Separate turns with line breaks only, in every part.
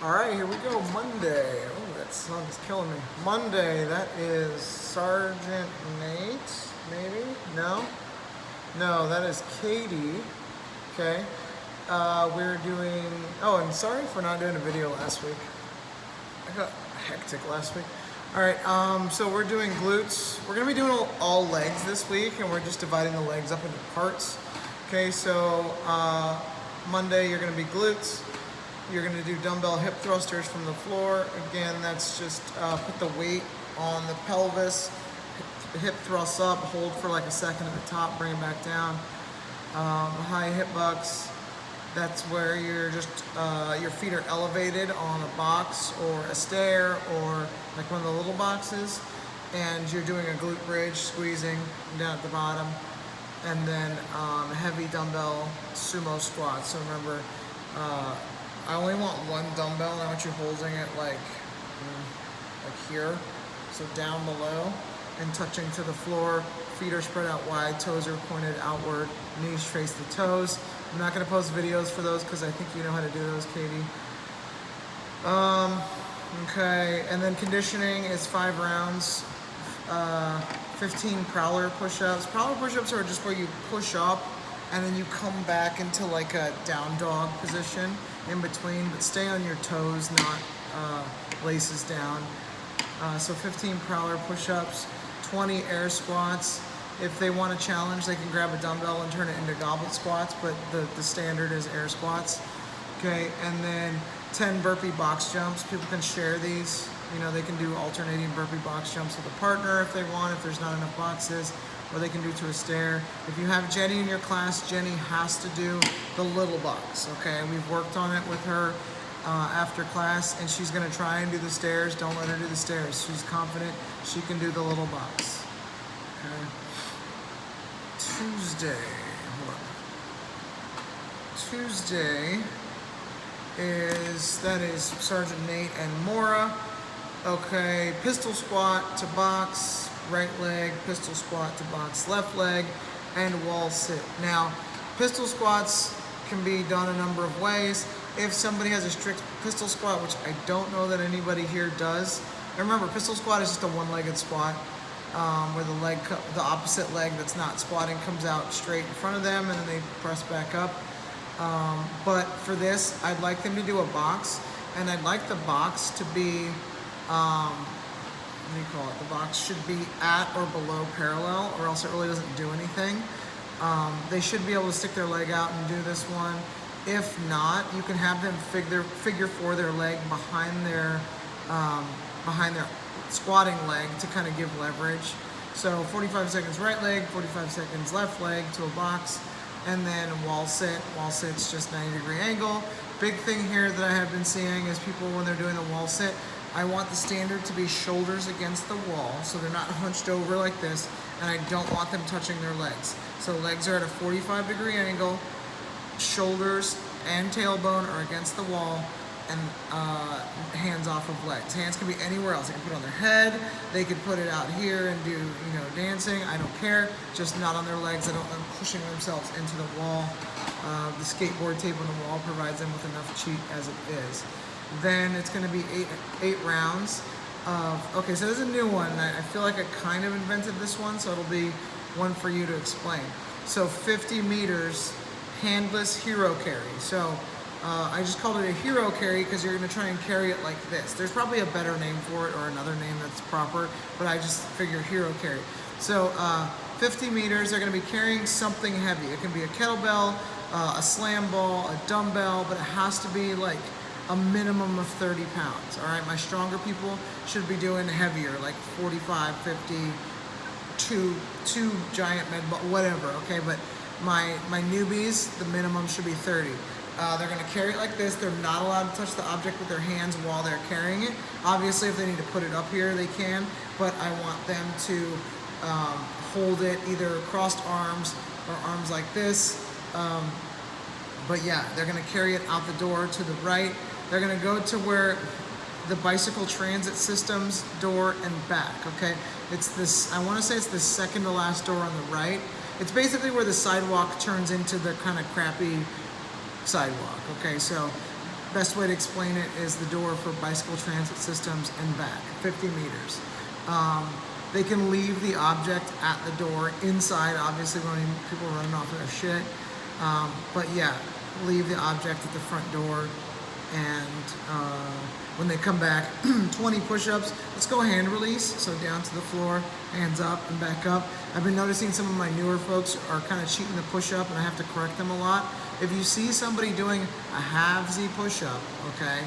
All right, here we go. Monday. Oh, that sun is killing me. Monday. That is Sergeant Nate. Maybe? No. No, that is Katie. Okay. We're doing. Oh, and sorry for not doing a video last week. I got hectic last week. All right. So we're doing glutes. We're gonna be doing all legs this week, and we're just dividing the legs up into parts. Okay. So Monday you're gonna be glutes. You're going to do dumbbell hip thrusters from the floor. Again, that's just put the weight on the pelvis, hip thrusts up, hold for like a second at the top, bring it back down. High hip bucks, that's where you're just, your feet are elevated on a box or a stair or like one of the little boxes. And you're doing a glute bridge, squeezing down at the bottom. And then heavy dumbbell sumo squats. So remember, I only want one dumbbell, and I want you holding it like here, so down below and touching to the floor. Feet are spread out wide, toes are pointed outward, knees trace the toes. I'm not going to post videos for those because I think you know how to do those, Katie. Okay, and then conditioning is 5 rounds, 15 prowler push-ups. Prowler push-ups are just where you push up and then you come back into like a down dog position in between, but stay on your toes, not laces down. So 15 prowler push-ups, 20 air squats. If they want to challenge, they can grab a dumbbell and turn it into goblet squats, but the standard is air squats. Okay, and then 10 burpee box jumps. People can share these. You know, they can do alternating burpee box jumps with a partner if they want, if there's not enough boxes, or they can do to a stair. If you have Jenny in your class, Jenny has to do the little box, okay? We've worked on it with her after class, and she's gonna try and do the stairs. Don't let her do the stairs. She's confident she can do the little box, okay? Tuesday, hold on. Tuesday that is Sergeant Nate and Maura. Okay, pistol squat to box, right leg, pistol squat to box, left leg, and wall sit. Now, pistol squats can be done a number of ways. If somebody has a strict pistol squat, which I don't know that anybody here does, and remember, pistol squat is just a one-legged squat where the opposite leg that's not squatting comes out straight in front of them, and then they press back up. But for this, I'd like them to do a box, and I'd like the box to be what do you call it? The box should be at or below parallel, or else it really doesn't do anything. They should be able to stick their leg out and do this one. If not, you can have them figure four their leg behind their squatting leg to kind of give leverage. So 45 seconds right leg, 45 seconds left leg to a box, and then wall sit. Wall sit's just 90-degree angle. Big thing here that I have been seeing is people when they're doing the wall sit, I want the standard to be shoulders against the wall, so they're not hunched over like this, and I don't want them touching their legs. So legs are at a 45-degree angle, shoulders and tailbone are against the wall, and hands off of legs. Hands can be anywhere else. They can put it on their head, they could put it out here and do, dancing. I don't care, just not on their legs. I don't want them pushing themselves into the wall. The skateboard tape on the wall provides them with enough cheat as it is. Then it's going to be eight rounds of, okay, so there's a new one. I feel like I kind of invented this one, so it'll be one for you to explain. So 50 meters, handless hero carry. So I just called it a hero carry because you're going to try and carry it like this. There's probably a better name for it or another name that's proper, but I just figure hero carry. So 50 meters, they're going to be carrying something heavy. It can be a kettlebell, a slam ball, a dumbbell, but it has to be like a minimum of 30 pounds, all right? My stronger people should be doing heavier, like 45, 50, two giant med ball, whatever, okay? But my newbies, the minimum should be 30. They're gonna carry it like this. They're not allowed to touch the object with their hands while they're carrying it. Obviously, if they need to put it up here, they can, but I want them to hold it either crossed arms or arms like this. But yeah, they're gonna carry it out the door to the right. They're gonna go to where the bicycle transit system's door and back, okay? It's this, I wanna say it's the second to last door on the right. It's basically where the sidewalk turns into the kind of crappy sidewalk, okay? So best way to explain it is the door for bicycle transit systems and back, 50 meters. They can leave the object at the door inside, obviously when people are running off of their shit. But yeah, leave the object at the front door, and when they come back, 20 push-ups. Let's go hand release, so down to the floor, hands up and back up. I've been noticing some of my newer folks are kind of cheating the push-up, and I have to correct them a lot. If you see somebody doing a half-Z push-up, okay,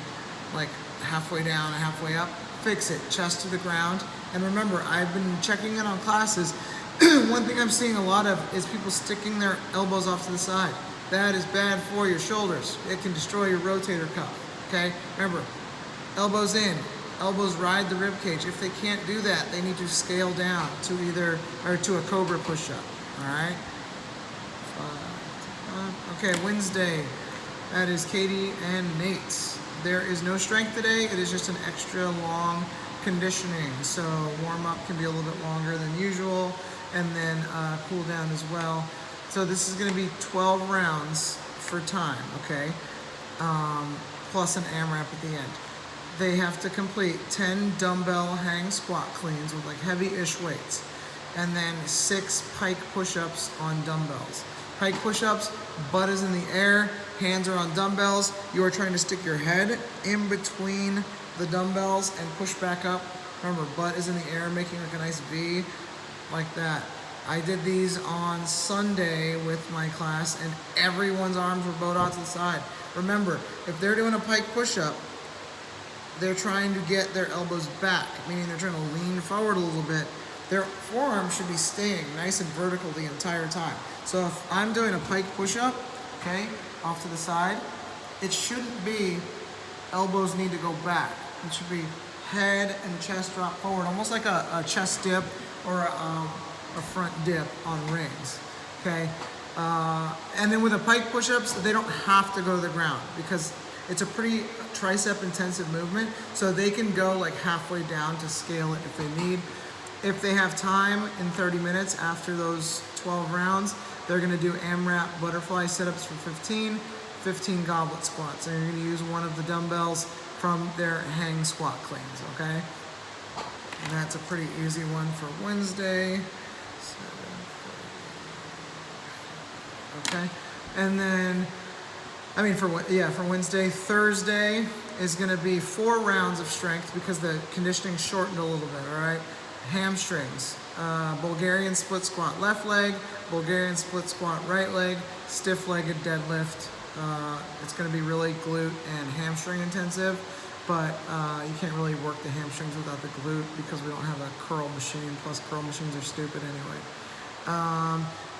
like halfway down and halfway up, fix it, chest to the ground. And remember, I've been checking in on classes. One thing I'm seeing a lot of is people sticking their elbows off to the side. That is bad for your shoulders. It can destroy your rotator cuff, okay? Remember, elbows in, elbows ride the rib cage. If they can't do that, they need to scale down to a cobra push-up, all right? Okay, Wednesday, that is Katie and Nate's. There is no strength today. It is just an extra long conditioning. So warm-up can be a little bit longer than usual, and then cool down as well. So this is going to be 12 rounds for time, okay? Plus an AMRAP at the end. They have to complete 10 dumbbell hang squat cleans with like heavy-ish weights, and then 6 pike push-ups on dumbbells. Pike push-ups, butt is in the air, hands are on dumbbells. You are trying to stick your head in between the dumbbells and push back up. Remember, butt is in the air, making like a nice V, like that. I did these on Sunday with my class, and everyone's arms were bowed out to the side. Remember, if they're doing a pike push-up, they're trying to get their elbows back, meaning they're trying to lean forward a little bit. Their forearm should be staying nice and vertical the entire time. So if I'm doing a pike push-up, okay, off to the side, it shouldn't be elbows need to go back. It should be head and chest drop forward, almost like a chest dip or a front dip on rings, okay? And then with the pike push-ups, they don't have to go to the ground because it's a pretty tricep intensive movement, so they can go like halfway down to scale it if they need. If they have time in 30 minutes after those 12 rounds, they're gonna do AMRAP butterfly sit-ups for 15 goblet squats. And you're gonna use one of the dumbbells from their hang squat cleans, okay? And that's a pretty easy one for Wednesday. Okay, and then, for Wednesday. Thursday is gonna be 4 rounds of strength because the conditioning shortened a little bit, all right? Hamstrings, Bulgarian split squat left leg, Bulgarian split squat right leg, stiff-legged deadlift. It's going to be really glute and hamstring intensive, but you can't really work the hamstrings without the glute because we don't have a curl machine, plus curl machines are stupid anyway.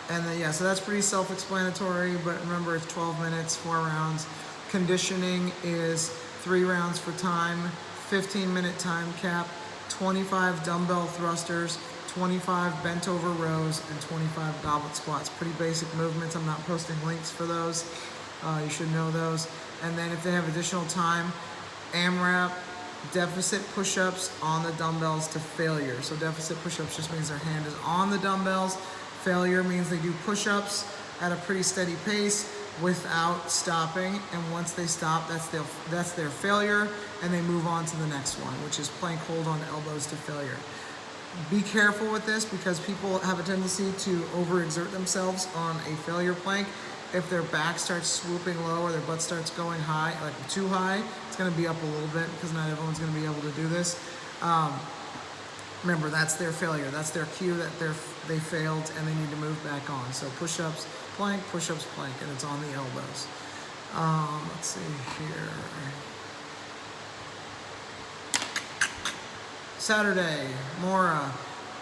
And then, yeah, so that's pretty self-explanatory, but remember it's 12 minutes, 4 rounds. Conditioning is 3 rounds for time, 15-minute time cap, 25 dumbbell thrusters, 25 bent over rows, and 25 goblet squats. Pretty basic movements. I'm not posting links for those. You should know those. And then if they have additional time, AMRAP, deficit push-ups on the dumbbells to failure. So deficit push-ups just means their hand is on the dumbbells. Failure means they do push-ups at a pretty steady pace without stopping, and once they stop, that's their failure, and they move on to the next one, which is plank hold on elbows to failure. Be careful with this because people have a tendency to overexert themselves on a failure plank. If their back starts swooping low or their butt starts going high, like too high, it's going to be up a little bit because not everyone's going to be able to do this. Remember, that's their failure. That's their cue that they failed and they need to move back on. So push-ups, plank, push-ups, plank, and it's on the elbows. Let's see here. Saturday, more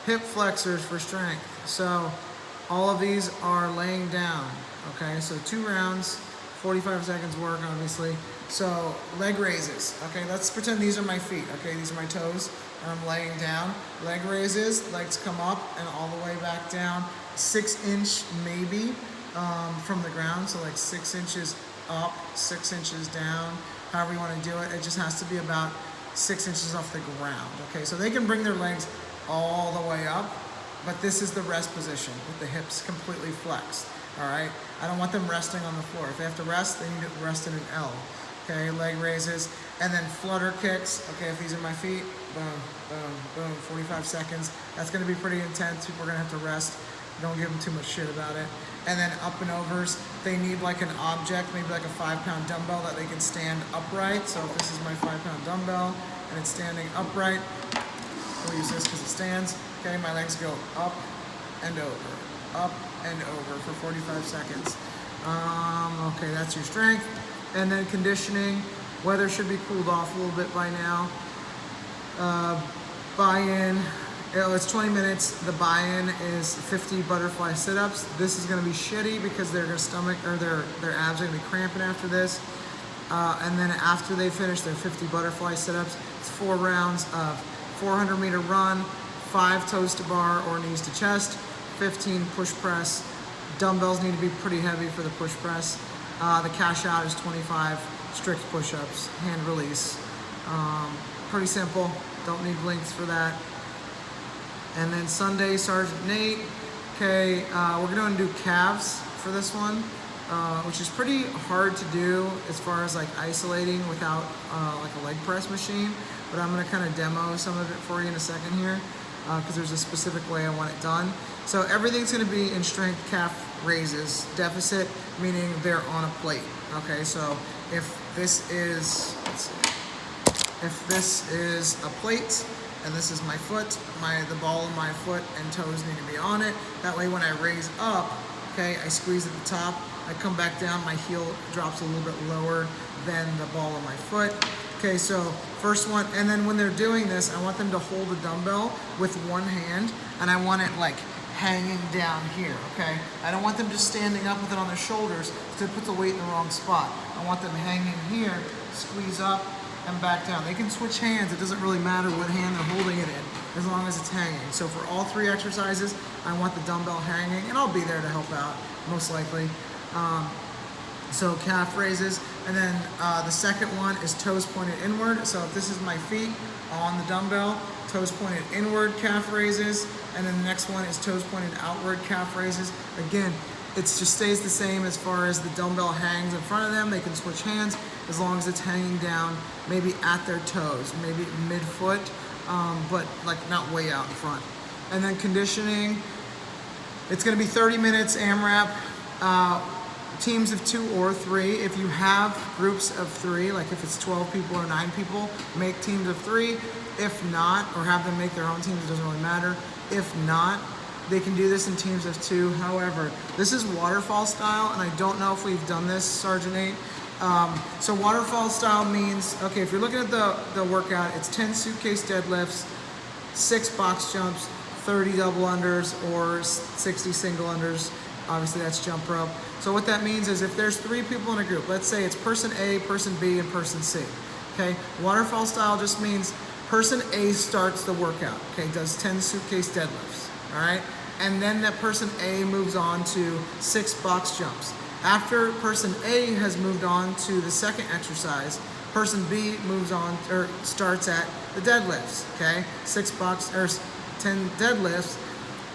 hip flexors for strength. So all of these are laying down, okay? So 2 rounds, 45 seconds work, obviously. So leg raises, okay? Let's pretend these are my feet, okay? These are my toes, and I'm laying down. Leg raises, legs come up and all the way back down. 6 inch maybe from the ground, so like 6 inches up, 6 inches down, however you want to do it. It just has to be about 6 inches off the ground, okay? So they can bring their legs all the way up, but this is the rest position with the hips completely flexed, all right? I don't want them resting on the floor. If they have to rest, they need to rest in an L. okay, leg raises, and then flutter kicks, okay, if these are my feet, boom, boom, boom, 45 seconds. That's gonna be pretty intense. People are gonna have to rest. Don't give them too much shit about it. And then up and overs, they need like an object, maybe like a 5-pound dumbbell that they can stand upright. So if this is my 5-pound dumbbell and it's standing upright, we'll use this because it stands. Okay, my legs go up and over for 45 seconds. Okay, that's your strength. And then conditioning, weather should be cooled off a little bit by now. Buy-in, it's 20 minutes. The buy-in is 50 butterfly sit-ups. This is gonna be shitty because their stomach or their abs are gonna be cramping after this. And then after they finish their 50 butterfly sit-ups, it's 4 rounds of 400-meter run, 5 toes to bar or knees to chest, 15 push press. Dumbbells need to be pretty heavy for the push press. The cash out is 25 strict push-ups, hand release. Pretty simple, don't need links for that. And then Sunday, Sergeant Nate. Okay, we're gonna do calves for this one, which is pretty hard to do as far as like isolating without like a leg press machine. But I'm gonna kind of demo some of it for you in a second here, because there's a specific way I want it done. So everything's gonna be in strength calf raises. Deficit, meaning they're on a plate. Okay, so if this is, if this is a plate and this is my foot, the ball of my foot and toes need to be on it. That way when I raise up, okay, I squeeze at the top, I come back down, my heel drops a little bit lower than the ball of my foot. Okay, so first one, and then when they're doing this, I want them to hold the dumbbell with one hand, and I want it like hanging down here, okay? I don't want them just standing up with it on their shoulders to put the weight in the wrong spot. I want them hanging here, squeeze up, and back down. They can switch hands. It doesn't really matter what hand they're holding it in, as long as it's hanging. So for all 3 exercises, I want the dumbbell hanging, and I'll be there to help out, most likely. So calf raises, and then the second one is toes pointed inward. So if this is my feet on the dumbbell, toes pointed inward, calf raises, and then the next one is toes pointed outward, calf raises. Again, it just stays the same as far as the dumbbell hangs in front of them. They can switch hands as long as it's hanging down, maybe at their toes, maybe mid-foot, but like not way out in front. And then conditioning, it's gonna be 30 minutes AMRAP, teams of 2 or 3. If you have groups of 3, like if it's 12 people or 9 people, make teams of 3. If not, or have them make their own teams, it doesn't really matter. If not, they can do this in teams of 2. However, this is waterfall style, and I don't know if we've done this, Sergeant Nate. So waterfall style means, okay, if you're looking at the workout, it's 10 suitcase deadlifts, 6 box jumps, 30 double unders, or 60 single unders. Obviously that's jump rope. So what that means is if there's 3 people in a group, let's say it's person A, person B, and person C. Okay, waterfall style just means person A starts the workout, okay, does 10 suitcase deadlifts, all right? And then that person A moves on to 6 box jumps. After person A has moved on to the second exercise, person B moves on, or starts at the deadlifts, okay? 6 box, or 10 deadlifts,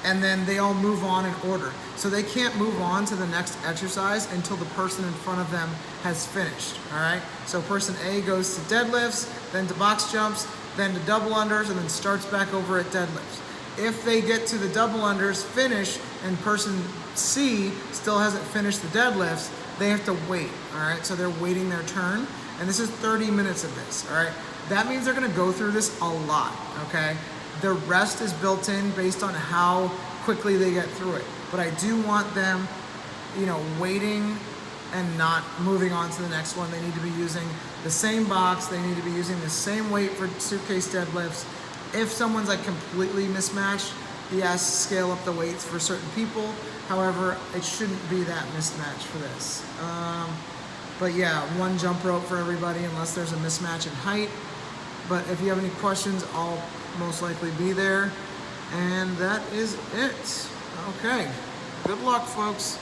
and then they all move on in order. So they can't move on to the next exercise until the person in front of them has finished, all right? So person A goes to deadlifts, then to box jumps, then to double unders, and then starts back over at deadlifts. If they get to the double unders, finish, and person C still hasn't finished the deadlifts, they have to wait, all right? So they're waiting their turn, and this is 30 minutes of this, all right? That means they're gonna go through this a lot, okay? The rest is built in based on how quickly they get through it. But I do want them, you know, waiting and not moving on to the next one. They need to be using the same box. They need to be using the same weight for suitcase deadlifts. If someone's like completely mismatched, yes, scale up the weights for certain people. However, it shouldn't be that mismatch for this. But yeah, 1 jump rope for everybody unless there's a mismatch in height. But if you have any questions, I'll most likely be there. And that is it. Okay. Good luck, folks.